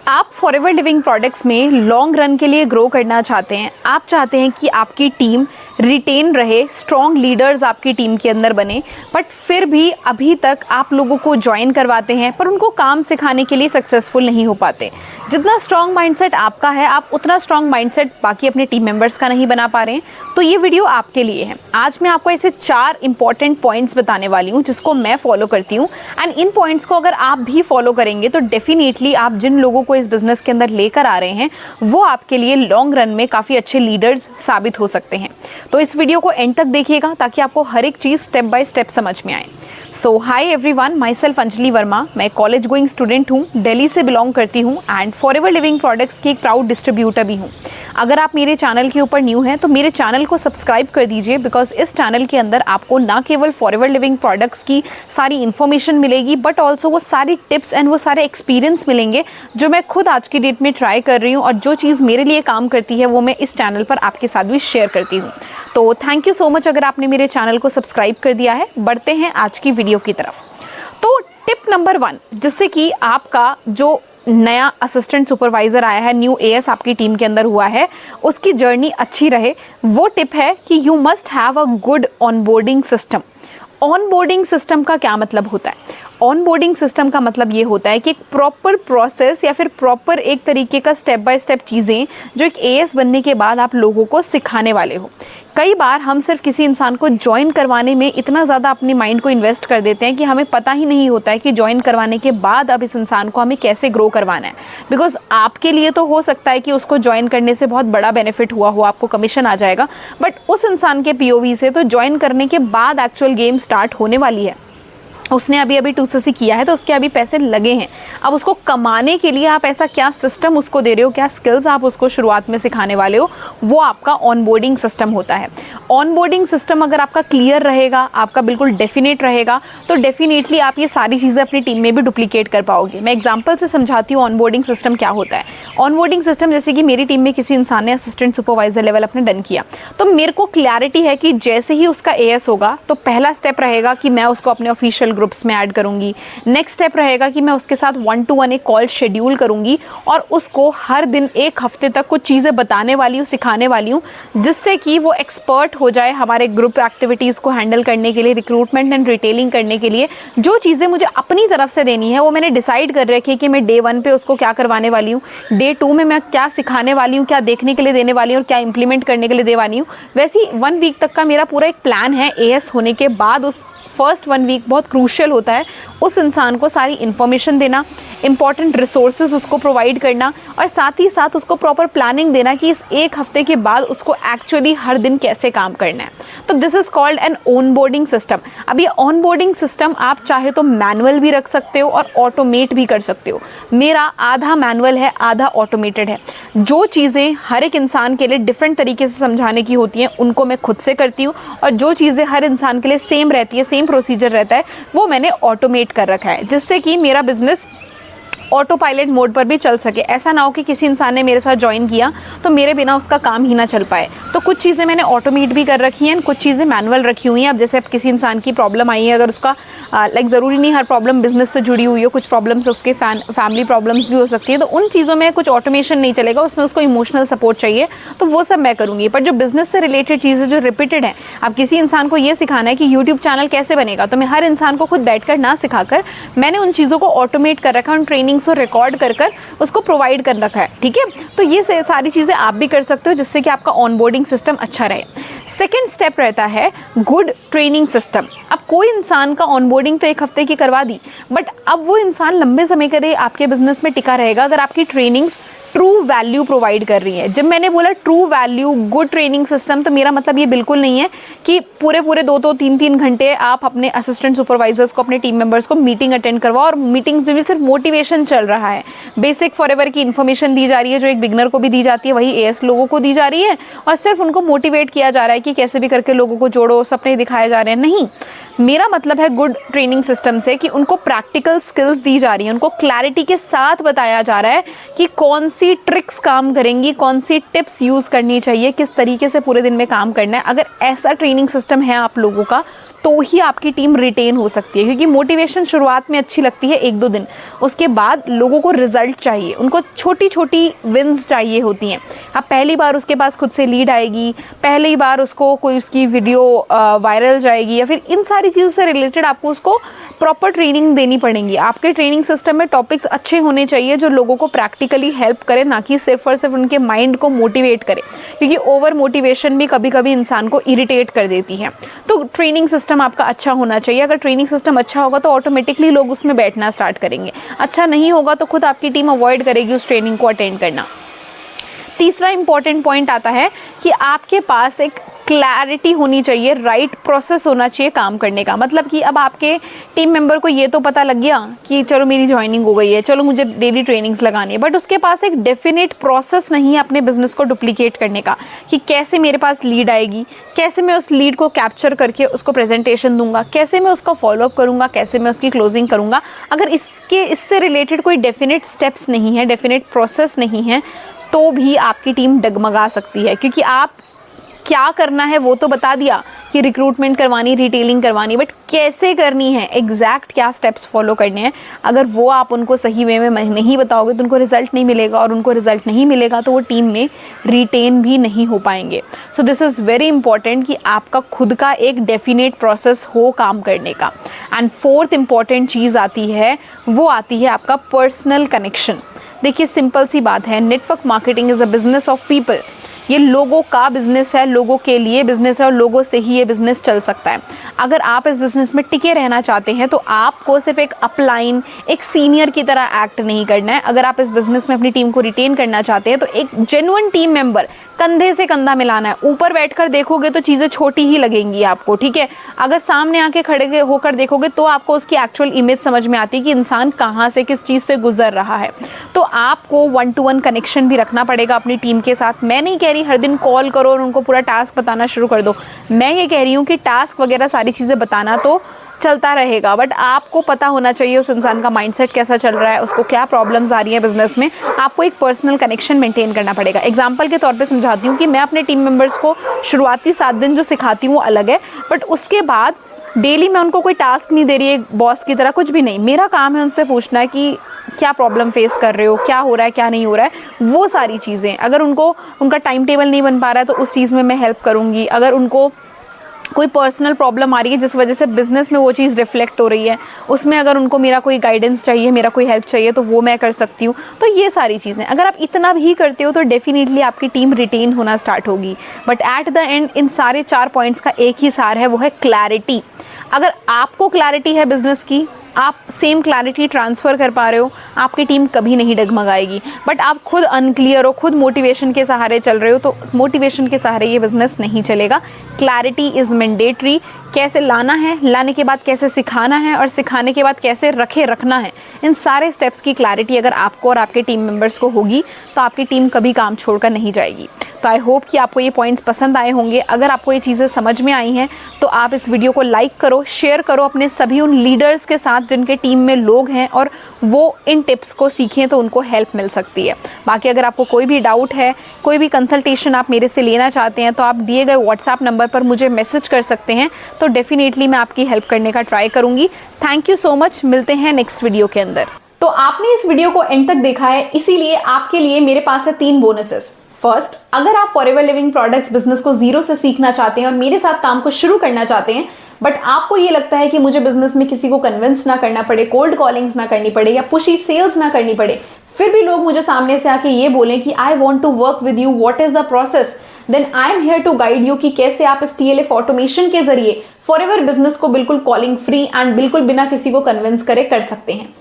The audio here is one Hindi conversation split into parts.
आप फॉरएवर लिविंग प्रोडक्ट्स में लॉन्ग रन के लिए ग्रो करना चाहते हैं। आप चाहते हैं कि आपकी टीम रिटेन रहे, स्ट्रॉन्ग लीडर्स आपकी टीम के अंदर बने, बट फिर भी अभी तक आप लोगों को ज्वाइन करवाते हैं पर उनको काम सिखाने के लिए सक्सेसफुल नहीं हो पाते। जितना स्ट्रॉन्ग माइंडसेट आपका है, आप उतना स्ट्रॉन्ग माइंडसेट बाकी अपने टीम मेंबर्स का नहीं बना पा रहे हैं, तो ये वीडियो आपके लिए है। आज मैं आपको ऐसे 4 इंपॉर्टेंट पॉइंट्स बताने वाली हूँ जिसको मैं फॉलो करती हूँ, एंड इन पॉइंट्स को अगर आप भी फॉलो करेंगे तो डेफिनेटली आप जिन लोगों को इस बिजनेस के अंदर लेकर आ रहे हैं वो आपके लिए लॉन्ग रन में काफ़ी अच्छे लीडर्स साबित हो सकते हैं। तो इस वीडियो को एंड तक देखिएगा ताकि आपको हर एक चीज़ स्टेप बाय स्टेप समझ में आए। So hi everyone, myself Anjali Verma. मैं कॉलेज गोइंग स्टूडेंट हूँ, दिल्ली से बिलोंग करती हूँ एंड फॉरएवर लिविंग प्रोडक्ट्स की एक प्राउड डिस्ट्रीब्यूटर भी हूँ। अगर आप मेरे चैनल के ऊपर न्यू हैं तो मेरे चैनल को सब्सक्राइब कर दीजिए, बिकॉज इस चैनल के अंदर आपको ना केवल फॉरएवर लिविंग प्रोडक्ट्स की सारी इन्फॉर्मेशन मिलेगी बट ऑल्सो वो सारी टिप्स एंड वो सारे एक्सपीरियंस मिलेंगे जो मैं खुद आज की डेट में ट्राई कर रही हूँ, और जो चीज़ मेरे लिए काम करती है वो मैं इस चैनल पर आपके साथ भी शेयर करती हूँ। तो थैंक यू सो मच अगर आपने मेरे चैनल को सब्सक्राइब कर दिया है। बढ़ते हैं आज की वीडियो की तरफ। तो टिप नंबर 1, जिससे कि आपका जो नया असिस्टेंट सुपरवाइजर आया है, न्यू एएस आपकी टीम के अंदर हुआ है, उसकी जर्नी अच्छी रहे, वो टिप है कि you must have a good onboarding system. Onboarding system का क्या मतलब होता है? ऑनबोर्डिंग सिस्टम का मतलब ये होता है कि एक प्रॉपर प्रोसेस या फिर प्रॉपर एक तरीके का स्टेप बाय स्टेप चीज़ें जो एक एएस बनने के बाद आप लोगों को सिखाने वाले हो। कई बार हम सिर्फ किसी इंसान को ज्वाइन करवाने में इतना ज़्यादा अपने माइंड को इन्वेस्ट कर देते हैं कि हमें पता ही नहीं होता है कि ज्वाइन करवाने के बाद अब इस इंसान को हमें कैसे ग्रो करवाना है। बिकॉज आपके लिए तो हो सकता है कि उसको ज्वाइन करने से बहुत बड़ा बेनिफिट हुआ हो, आपको कमीशन आ जाएगा, बट उस इंसान के पीओवी से तो ज्वाइन करने के बाद एक्चुअल गेम स्टार्ट होने वाली है। उसने अभी 2CC किया है तो उसके अभी पैसे लगे हैं। अब उसको कमाने के लिए आप ऐसा क्या सिस्टम उसको दे रहे हो, क्या स्किल्स आप उसको शुरुआत में सिखाने वाले हो, वो आपका ऑनबोर्डिंग सिस्टम होता है। ऑनबोर्डिंग सिस्टम अगर आपका क्लियर रहेगा, आपका बिल्कुल डेफिनेट रहेगा, तो डेफिनेटली आप ये सारी चीज़ें अपनी टीम में भी डुप्लीकेट कर पाओगे। मैं एग्जाम्पल से समझाती हूँ ऑनबोर्डिंग सिस्टम क्या होता है। ऑनबोर्डिंग सिस्टम, जैसे कि मेरी टीम में किसी इंसान ने असिस्टेंट सुपरवाइजर लेवल अपने डन किया, तो मेरे को क्लैरिटी है कि जैसे ही उसका एएस होगा तो पहला स्टेप रहेगा कि मैं उसको अपने ऑफिशियल ग्रुप्स में ऐड करूंगी। नेक्स्ट स्टेप रहेगा कि मैं उसके साथ 1-to-1 एक कॉल शेड्यूल करूंगी और उसको हर दिन 1 हफ्ते तक कुछ चीज़ें बताने वाली हूँ, सिखाने वाली हूँ, जिससे कि वो एक्सपर्ट हो जाए हमारे ग्रुप एक्टिविटीज़ को हैंडल करने के लिए, रिक्रूटमेंट एंड रिटेलिंग करने के लिए। जो चीज़ें मुझे अपनी तरफ से देनी है वो मैंने डिसाइड कर रखी है कि मैं डे 1 पे उसको क्या करवाने वाली हूँ, डे 2 में मैं क्या सिखाने वाली हूँ, क्या देखने के लिए देने वाली हूँ और क्या इंप्लीमेंट करने के लिए देने वाली हूँ। वैसे ही 1 वीक तक का मेरा पूरा एक प्लान है। एएस होने के बाद उस फर्स्ट 1 वीक बहुत क्रूशियल होता है। उस इंसान को सारी इन्फॉर्मेशन देना, इंपॉर्टेंट रिसोर्सेज उसको प्रोवाइड करना, और साथ ही साथ उसको प्रॉपर प्लानिंग देना कि इस 1 हफ्ते के बाद उसको एक्चुअली हर दिन कैसे काम करना है। तो this is called an onboarding system. अब ये ऑनबोर्डिंग सिस्टम आप चाहे तो मैनुअल भी रख सकते हो और ऑटोमेट भी कर सकते हो। मेरा आधा मैनुअल है, आधा ऑटोमेटेड है। जो चीज़ें हर एक इंसान के लिए डिफरेंट तरीके से समझाने की होती हैं उनको मैं खुद से करती हूँ, और जो चीज़ें हर इंसान के लिए सेम रहती है, सेम प्रोसीजर रहता है, वो मैंने ऑटोमेट कर रखा है, जिससे कि मेरा बिजनेस ऑटो पायलट मोड पर भी चल सके। ऐसा ना हो कि किसी इंसान ने मेरे साथ ज्वाइन किया तो मेरे बिना उसका काम ही ना चल पाए। तो कुछ चीज़ें मैंने ऑटोमेट भी कर रखी हैं, कुछ चीज़ें मैनुअल रखी हुई हैं। अब जैसे अब किसी इंसान की प्रॉब्लम आई है, अगर उसका ज़रूरी नहीं हर प्रॉब्लम बिजनेस से जुड़ी हुई हो, कुछ प्रॉब्लम्स उसके फैमिली प्रॉब्लम्स भी हो सकती है, तो उन चीज़ों में कुछ ऑटोमेशन नहीं चलेगा, उसमें उसको इमोशनल सपोर्ट चाहिए, तो वो सब मैं करूँगी। पर जो बिजनेस से रिलेटेड चीज़ें जो रिपीटेड हैं, अब किसी इंसान को ये सिखाना है कि यूट्यूब चैनल कैसे बनेगा, तो मैं हर इंसान को खुद बैठकर ना सिखाकर मैंने उन चीज़ों को ऑटोमेट कर रखा है, उन ट्रेनिंग्स को रिकॉर्ड कर उसको प्रोवाइड कर रखा है। ठीक है, तो ये सारी चीज़ें आप भी कर सकते हो जिससे कि आपका ऑनबोर्डिंग सिस्टम अच्छा रहे। सेकेंड स्टेप रहता है गुड ट्रेनिंग सिस्टम। अब कोई इंसान का ऑनबोर्डिंग तो 1 हफ्ते की करवा दी, बट अब वो इंसान लंबे समय के लिए आपके बिजनेस में टिका रहेगा अगर आपकी ट्रेनिंग्स ट्रू वैल्यू प्रोवाइड कर रही है। जब मैंने बोला true value, good training system, तो मेरा मतलब ये बिल्कुल नहीं है कि पूरे 2-2, 3-3 घंटे आप अपने असिस्टेंट सुपरवाइजर्स को, अपने टीम मेंबर्स को मीटिंग अटेंड करवाओ और मीटिंग्स में भी सिर्फ मोटिवेशन चल रहा है। बेसिक फॉरएवर की इन्फॉर्मेशन दी जा रही है जो एक बिगनर को भी दी जाती है, वही एएस लोगों को दी जा रही है, और सिर्फ उनको मोटिवेट किया जा रहा है कि कैसे भी करके लोगों को जोड़ो, सपने दिखाए जा रहे हैं। नहीं, मेरा मतलब है गुड ट्रेनिंग सिस्टम से कि उनको प्रैक्टिकल स्किल्स दी जा रही हैं, उनको क्लैरिटी के साथ बताया जा रहा है कि कौन सी ट्रिक्स काम करेंगी, कौन सी टिप्स यूज़ करनी चाहिए, किस तरीके से पूरे दिन में काम करना है। अगर ऐसा ट्रेनिंग सिस्टम है आप लोगों का तो ही आपकी टीम रिटेन हो सकती है, क्योंकि मोटिवेशन शुरुआत में अच्छी लगती है 1-2 दिन, उसके बाद लोगों को रिजल्ट चाहिए, उनको छोटी छोटी विंस चाहिए होती हैं। अब पहली बार उसके पास खुद से लीड आएगी, पहली बार उसको कोई उसकी वीडियो वायरल जाएगी, या फिर इन सारी चीज़ों से रिलेटेड आपको उसको प्रॉपर ट्रेनिंग देनी पड़ेंगी। आपके ट्रेनिंग सिस्टम में टॉपिक्स अच्छे होने चाहिए जो लोगों को प्रैक्टिकली हेल्प करे, ना कि सिर्फ और सिर्फ उनके माइंड को मोटिवेट करे, क्योंकि ओवर मोटिवेशन भी कभी कभी इंसान को इरिटेट कर देती है। तो ट्रेनिंग सिस्टम आपका अच्छा होना चाहिए। अगर ट्रेनिंग सिस्टम अच्छा होगा तो ऑटोमेटिकली लोग उसमें बैठना स्टार्ट करेंगे। अच्छा नहीं होगा तो खुद आपकी टीम अवॉइड करेगी उस ट्रेनिंग को अटेंड करना। तीसरा इंपॉर्टेंट पॉइंट आता है कि आपके पास एक क्लैरिटी होनी चाहिए, राइट प्रोसेस होना चाहिए काम करने का। मतलब कि अब आपके टीम मेंबर को ये तो पता लग गया कि चलो मेरी ज्वाइनिंग हो गई है, चलो मुझे डेली ट्रेनिंग्स लगानी है, बट उसके पास एक डेफिनेट प्रोसेस नहीं है अपने बिजनेस को डुप्लीकेट करने का, कि कैसे मेरे पास लीड आएगी, कैसे मैं उस लीड को कैप्चर करके उसको प्रेजेंटेशन दूंगा, कैसे मैं उसका फॉलोअप करूंगा, कैसे मैं उसकी क्लोजिंग करूंगा। अगर इससे रिलेटेड कोई डेफिनेट स्टेप्स नहीं है, डेफिनेट प्रोसेस नहीं है, तो भी आपकी टीम डगमगा सकती है। क्योंकि आप क्या करना है वो तो बता दिया कि रिक्रूटमेंट करवानी, रिटेलिंग करवानी, बट कैसे करनी है, एग्जैक्ट क्या स्टेप्स फॉलो करने हैं, अगर वो आप उनको सही वे में नहीं बताओगे तो उनको रिजल्ट नहीं मिलेगा, और उनको रिजल्ट नहीं मिलेगा तो वो टीम में रिटेन भी नहीं हो पाएंगे। So this is very important कि आपका खुद का एक डेफिनेट प्रोसेस हो काम करने का। एंड फोर्थ इंपॉर्टेंट चीज़ आती है, वो आती है आपका पर्सनल कनेक्शन। देखिए सिंपल सी बात है, network marketing is a business of people. ये लोगों का बिजनेस है, लोगों के लिए बिजनेस है, और लोगों से ही ये बिजनेस चल सकता है। अगर आप इस बिजनेस में टिके रहना चाहते हैं तो आपको सिर्फ एक अपलाइन, एक सीनियर की तरह एक्ट नहीं करना है। अगर आप इस बिजनेस में अपनी टीम को रिटेन करना चाहते हैं तो एक जेन्युइन टीम मेंबर, कंधे से कंधा मिलाना है। ऊपर बैठकर देखोगे तो चीज़ें छोटी ही लगेंगी आपको, ठीक है। अगर सामने आके खड़े होकर देखोगे तो आपको उसकी एक्चुअल इमेज समझ में आती है कि इंसान कहाँ से, किस चीज़ से गुजर रहा है। तो आपको 1-to-1 कनेक्शन भी रखना पड़ेगा अपनी टीम के साथ। मैं नहीं कह रही हर दिन कॉल करो और उनको पूरा टास्क बताना शुरू कर दो। मैं ये कह रही हूँ कि टास्क वगैरह सारी चीज़ें बताना तो चलता रहेगा, बट आपको पता होना चाहिए उस इंसान का माइंडसेट कैसा चल रहा है, उसको क्या प्रॉब्लम्स आ रही है बिजनेस में। आपको एक पर्सनल कनेक्शन मेंटेन करना पड़ेगा। एग्जांपल के तौर पे समझाती हूँ कि मैं अपने टीम मेंबर्स को शुरुआती 7 दिन जो सिखाती हूँ वो अलग है, बट उसके बाद डेली मैं उनको कोई टास्क नहीं दे रही है बॉस की तरह, कुछ भी नहीं। मेरा काम है उनसे पूछना है कि क्या प्रॉब्लम फेस कर रहे हो, क्या हो रहा है, क्या नहीं हो रहा है, वो सारी चीज़ें। अगर उनको उनका टाइम टेबल नहीं बन पा रहा है तो उस चीज़ में मैं हेल्प करूँगी। अगर उनको कोई पर्सनल प्रॉब्लम आ रही है जिस वजह से बिज़नेस में वो चीज़ रिफ्लेक्ट हो रही है, उसमें अगर उनको मेरा कोई गाइडेंस चाहिए, मेरा कोई हेल्प चाहिए, तो वो मैं कर सकती हूँ। तो ये सारी चीज़ें अगर आप इतना भी करते हो तो डेफिनेटली आपकी टीम रिटेन होना स्टार्ट होगी। But at the and in सारे 4 पॉइंट्स का एक ही सार है, वो है क्लैरिटी। अगर आपको क्लैरिटी है बिज़नेस की, आप सेम क्लैरिटी ट्रांसफ़र कर पा रहे हो, आपकी टीम कभी नहीं डगमगाएगी। बट आप खुद अनक्लियर हो, खुद मोटिवेशन के सहारे चल रहे हो, तो मोटिवेशन के सहारे ये बिज़नेस नहीं चलेगा। Clarity is mandatory. कैसे लाना है, लाने के बाद कैसे सिखाना है, और सिखाने के बाद कैसे रखना है, इन सारे स्टेप्स की क्लैरिटी अगर आपको और आपके टीम मेंबर्स को होगी तो आपकी टीम कभी काम छोड़कर नहीं जाएगी। तो आई होप कि आपको ये पॉइंट्स पसंद आए होंगे। अगर आपको ये चीज़ें समझ में आई हैं तो आप इस वीडियो को लाइक करो, शेयर करो अपने सभी उन लीडर्स के साथ जिनके टीम में लोग हैं और वो इन टिप्स को सीखें तो उनको हेल्प मिल सकती है। बाकी अगर आपको कोई भी डाउट है, कोई भी कंसल्टेशन आप मेरे से लेना चाहते हैं तो आप दिए गए व्हाट्सएप नंबर पर मुझे मैसेज कर सकते हैं, तो डेफिनेटली मैं आपकी हेल्प करने का ट्राई करूँगी। Thank you so much. मिलते हैं नेक्स्ट वीडियो के अंदर। तो आपने इस वीडियो को एंड तक देखा है, इसीलिए आपके लिए मेरे पास है 3 बोनसेस। फर्स्ट, अगर आप फॉरएवर लिविंग प्रोडक्ट्स बिजनेस को जीरो से सीखना चाहते हैं और मेरे साथ काम को शुरू करना चाहते हैं, बट आपको ये लगता है कि मुझे बिजनेस में किसी को कन्विंस ना करना पड़े, कोल्ड कॉलिंग्स ना करनी पड़े या पुशी सेल्स ना करनी पड़े, फिर भी लोग मुझे सामने से आके ये बोलें कि I want to work with you, what is the process, then I am here to guide you कि कैसे आप इस TLF ऑटोमेशन के जरिए फॉरएवर बिजनेस को बिल्कुल कॉलिंग फ्री एंड बिल्कुल बिना किसी को कन्विंस करे कर सकते हैं।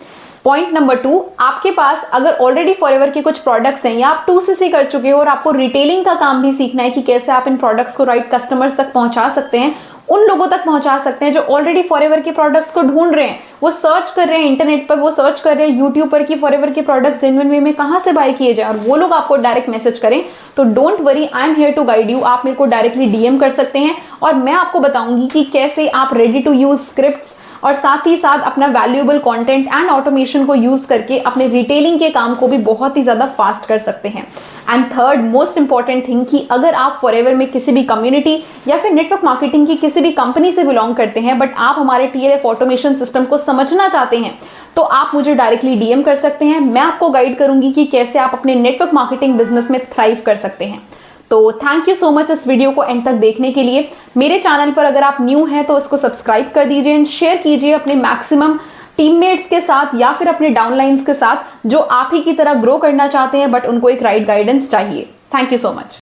पॉइंट नंबर 2, आपके पास अगर ऑलरेडी फॉरएवर के कुछ प्रोडक्ट्स हैं या आप 2CC कर चुके हो और आपको रिटेलिंग का काम भी सीखना है कि कैसे आप इन प्रोडक्ट्स को राइट कस्टमर्स तक पहुंचा सकते हैं, उन लोगों तक पहुंचा सकते हैं जो ऑलरेडी फॉरएवर के प्रोडक्ट्स को ढूंढ रहे हैं, वो सर्च कर रहे हैं इंटरनेट पर, वो सर्च कर रहे हैं यूट्यूब पर कि फॉरएवर के प्रोडक्ट्स जेन्युइन वे में कहां से बाय किए जाए, और वो लोग आपको डायरेक्ट मैसेज करें, तो don't worry, I am here to guide you. आप मेरे को डायरेक्टली DM कर सकते हैं और मैं आपको बताऊंगी कि कैसे आप रेडी टू यूज स्क्रिप्ट्स और साथ ही साथ अपना वैल्यूएबल कंटेंट एंड ऑटोमेशन को यूज करके अपने रिटेलिंग के काम को भी बहुत ही ज्यादा फास्ट कर सकते हैं। And third most important thing कि अगर आप फॉरएवर में किसी भी कम्युनिटी या फिर नेटवर्क मार्केटिंग की किसी भी कंपनी से बिलोंग करते हैं बट आप हमारे टीएलएफ ऑटोमेशन सिस्टम को समझना चाहते हैं तो आप मुझे डायरेक्टली डीएम कर सकते हैं। मैं आपको गाइड करूंगी कि कैसे आप अपने नेटवर्क मार्केटिंग बिजनेस में थ्राइव कर सकते हैं। तो थैंक यू सो मच इस वीडियो को एंड तक देखने के लिए। मेरे चैनल पर अगर आप न्यू हैं तो इसको सब्सक्राइब कर दीजिए एंड शेयर कीजिए अपने मैक्सिमम टीममेट्स के साथ या फिर अपने डाउनलाइंस के साथ जो आप ही की तरह ग्रो करना चाहते हैं बट उनको एक राइट गाइडेंस चाहिए। Thank you so much.